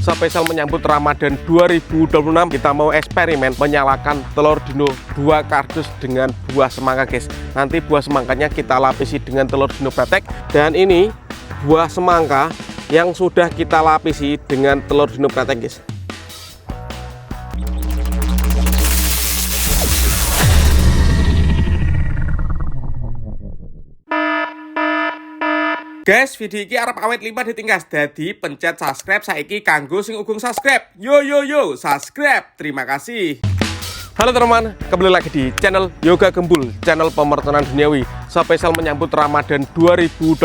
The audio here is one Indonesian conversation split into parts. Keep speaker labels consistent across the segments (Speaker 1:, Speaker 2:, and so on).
Speaker 1: spesial menyambut Ramadan 2026. Kita mau eksperimen menyalakan telur dino 2 kardus dengan buah semangka guys. Nanti buah semangkanya kita lapisi dengan telur dino pretek. Dan ini buah semangka yang sudah kita lapisi dengan telur dino pretek guys. Guys, video ini arep awet 5 ditingkas. Jadi pencet subscribe saiki kanggo sing ugung subscribe. Yo subscribe. Terima kasih. Halo teman-teman, kembali lagi di channel Yoga Gembul, channel pemertanan duniawi. Spesial menyambut Ramadan 2026,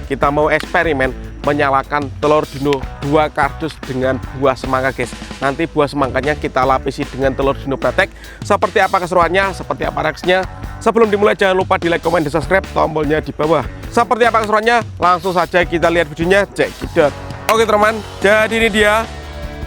Speaker 1: kita mau eksperimen menyalakan telur dino 2 kardus dengan buah semangka guys. Nanti buah semangkanya kita lapisi dengan telur dino pretek. Seperti apa keseruannya, seperti apa reaksinya? Sebelum dimulai jangan lupa di like, komen, dan subscribe, tombolnya di bawah. Seperti apa keseruannya? Langsung saja kita lihat videonya, check it out. Oke teman, jadi ini dia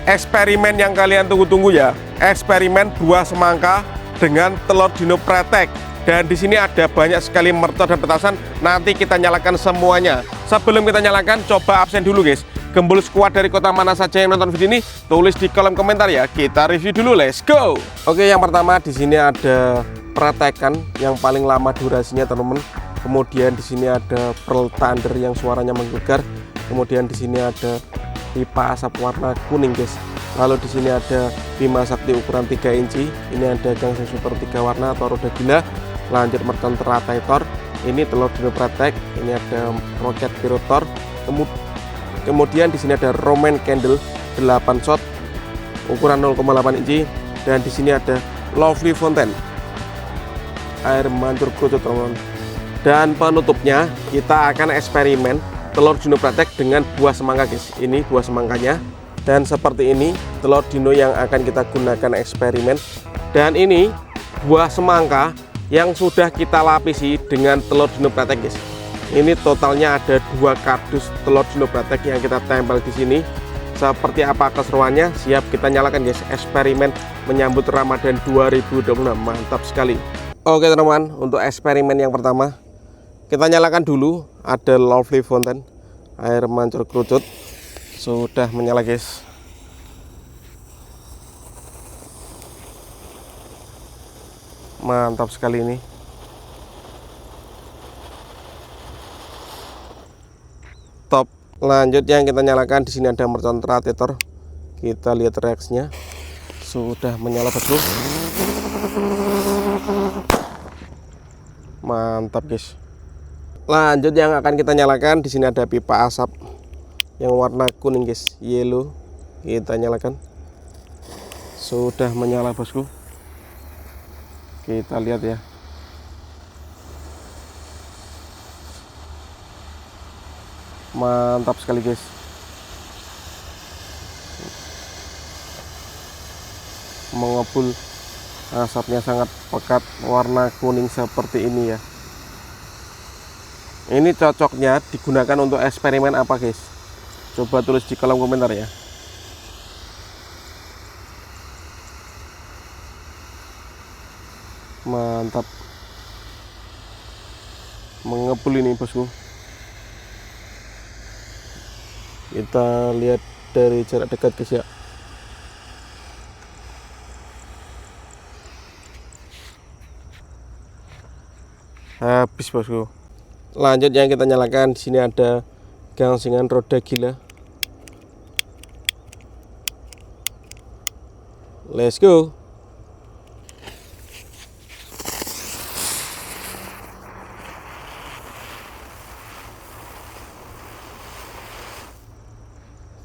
Speaker 1: eksperimen yang kalian tunggu-tunggu ya. Eksperimen buah semangka dengan telur dino pretek. Dan di sini ada banyak sekali mercon dan petasan. Nanti kita nyalakan semuanya. Sebelum kita nyalakan, coba absen dulu guys. Gembul squad dari kota mana saja yang nonton video ini, tulis di kolom komentar ya. Kita review dulu, let's go. Oke, yang pertama di sini ada pretekan yang paling lama durasinya teman-teman. Kemudian di sini ada pearl thunder yang suaranya menggelegar. Kemudian di sini ada pipa asap warna kuning guys. Lalu di sini ada Bima Sakti ukuran 3 inci. Ini ada Gangster Super 3 warna atau roda gila. Lanjut mercon teratator. Ini telur dino pretek. Ini ada roket pirotor. Kemudian di sini ada Roman Candle 8 shot ukuran 0,8 inci. Dan di sini ada Lovely Fountain air mancur kerucut teman-teman. Dan penutupnya kita akan eksperimen telur dino pretek dengan buah semangka guys. Ini buah semangkanya. Dan seperti ini telur dino yang akan kita gunakan eksperimen. Dan ini buah semangka yang sudah kita lapisi dengan telur dino pretek guys. Ini totalnya ada 2 kardus telur dino pretek yang kita tempel di sini. Seperti apa keseruannya? Siap kita nyalakan guys. Eksperimen menyambut Ramadan 2026. Mantap sekali. Oke teman-teman, untuk eksperimen yang pertama kita nyalakan dulu. Ada Lovely Fountain air mancur kerucut. Sudah menyala guys. Mantap sekali ini. Top. Lanjut yang kita nyalakan di sini ada mercon teratator. Kita lihat reaksinya. Sudah menyala betul. Mantap guys. Lanjut yang akan kita nyalakan di sini ada pipa asap yang warna kuning guys, yellow. Kita nyalakan. Sudah menyala bosku. Kita lihat ya. Mantap sekali guys. Mengepul, asapnya sangat pekat, warna kuning seperti ini ya. Ini cocoknya digunakan untuk eksperimen apa guys? Coba tulis di kolom komentar ya. Mantap. Mengepul ini bosku. Kita lihat dari jarak dekat guys ya. Habis bosku. Lanjut yang kita nyalakan di sini ada gangsingan roda gila. Let's go.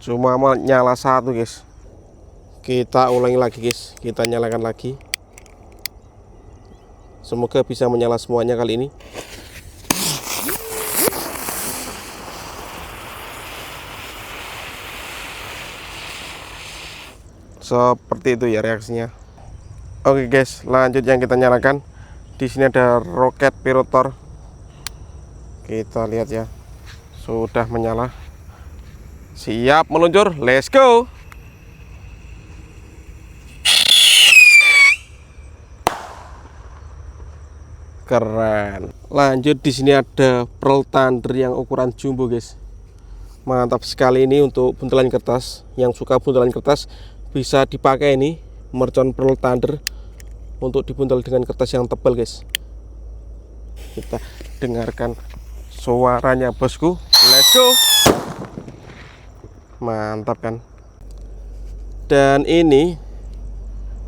Speaker 1: Cuma nyala satu guys. Kita ulangi lagi guys. Kita nyalakan lagi. Semoga bisa menyala semuanya kali ini. Seperti itu ya reaksinya. Oke guys, lanjut yang kita nyalakan. Di sini ada roket pirotor. Kita lihat ya. Sudah menyala. Siap meluncur, let's go. Keren. Lanjut di sini ada pearl thunder yang ukuran jumbo guys. Mantap sekali ini untuk buntelan kertas. Yang suka buntelan kertas bisa dipakai ini Mercon Pearl Thunder untuk dibuntel dengan kertas yang tebal guys. Kita dengarkan suaranya bosku. Let's go. Mantap kan. Dan ini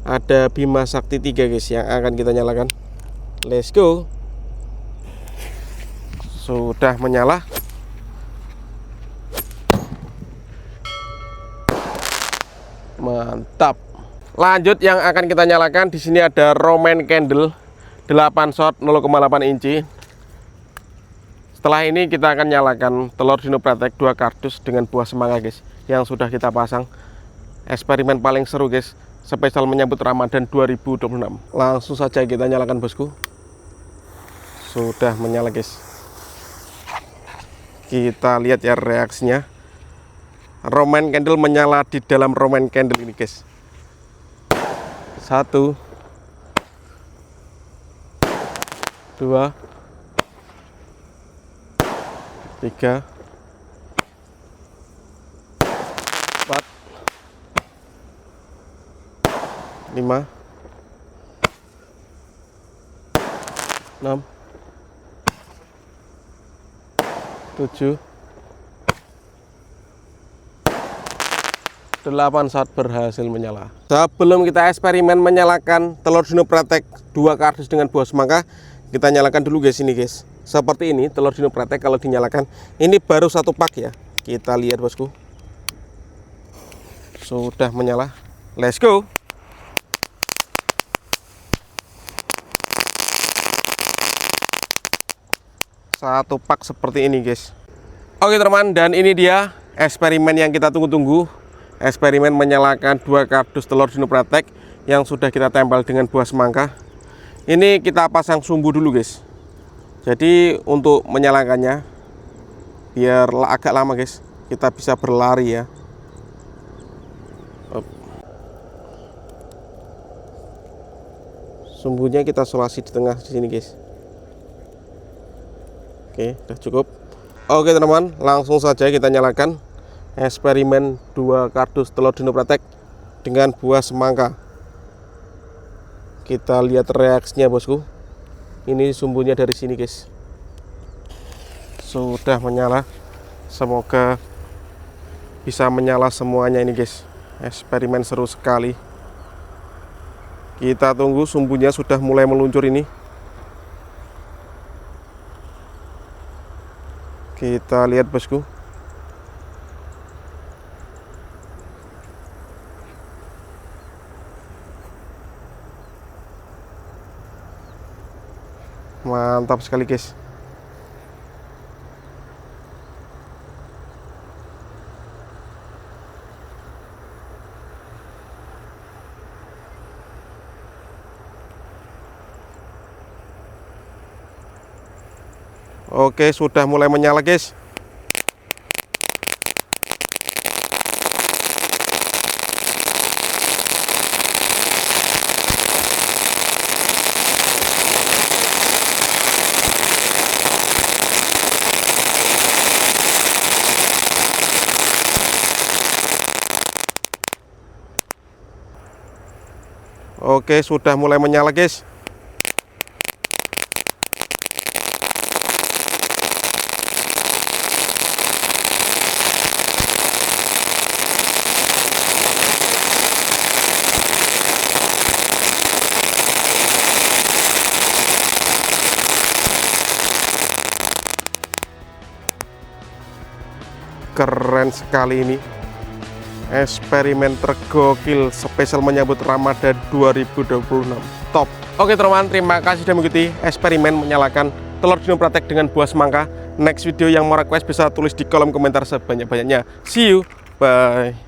Speaker 1: ada Bima Sakti 3 guys yang akan kita nyalakan. Let's go. Sudah menyala. Mantap. Lanjut yang akan kita nyalakan, di sini ada Roman Candle 8 shot 0,8 inci. Setelah ini kita akan nyalakan telur Dino Pratek 2 kardus dengan buah semangka guys, yang sudah kita pasang. Eksperimen paling seru guys, spesial menyambut Ramadan 2026. Langsung saja kita nyalakan bosku. Sudah menyala guys. Kita lihat ya reaksinya. Roman Candle menyala di dalam Roman Candle ini guys. 1 2 3 4 5 6 7 8 saat berhasil menyala. Sebelum kita eksperimen menyalakan telur Dino Pratek 2 kardus dengan buah semangka, kita nyalakan dulu guys ini guys. Seperti ini telur Dino Pratek kalau dinyalakan. Ini baru 1 pak ya. Kita lihat bosku. Sudah menyala. Let's go. Satu pak seperti ini guys. Oke teman, dan ini dia eksperimen yang kita tunggu-tunggu. Eksperimen menyalakan 2 kardus telur Dino Pratek yang sudah kita tempel dengan buah semangka. Ini kita pasang sumbu dulu guys. Jadi untuk menyalakannya biar agak lama guys, kita bisa berlari ya. Sumbunya kita solasi di tengah di sini guys. Oke, udah cukup. Oke teman-teman, langsung saja kita nyalakan eksperimen 2 kardus telur Dino Pratek dengan buah semangka. Kita lihat reaksinya bosku. Ini sumbunya dari sini guys. Sudah menyala. Semoga bisa menyala semuanya ini guys. Eksperimen seru sekali. Kita tunggu, sumbunya sudah mulai meluncur ini. Kita lihat bosku. Mantap sekali guys. Oke, sudah mulai menyala guys. Oke, sudah mulai menyala guys. Keren sekali ini. Eksperimen tergokil spesial menyambut Ramadan 2026. Top. Oke teman-teman, terima kasih sudah mengikuti eksperimen menyalakan telur Dino Pratek dengan buah semangka. Next video yang mau request bisa tulis di kolom komentar sebanyak-banyaknya. See you. Bye.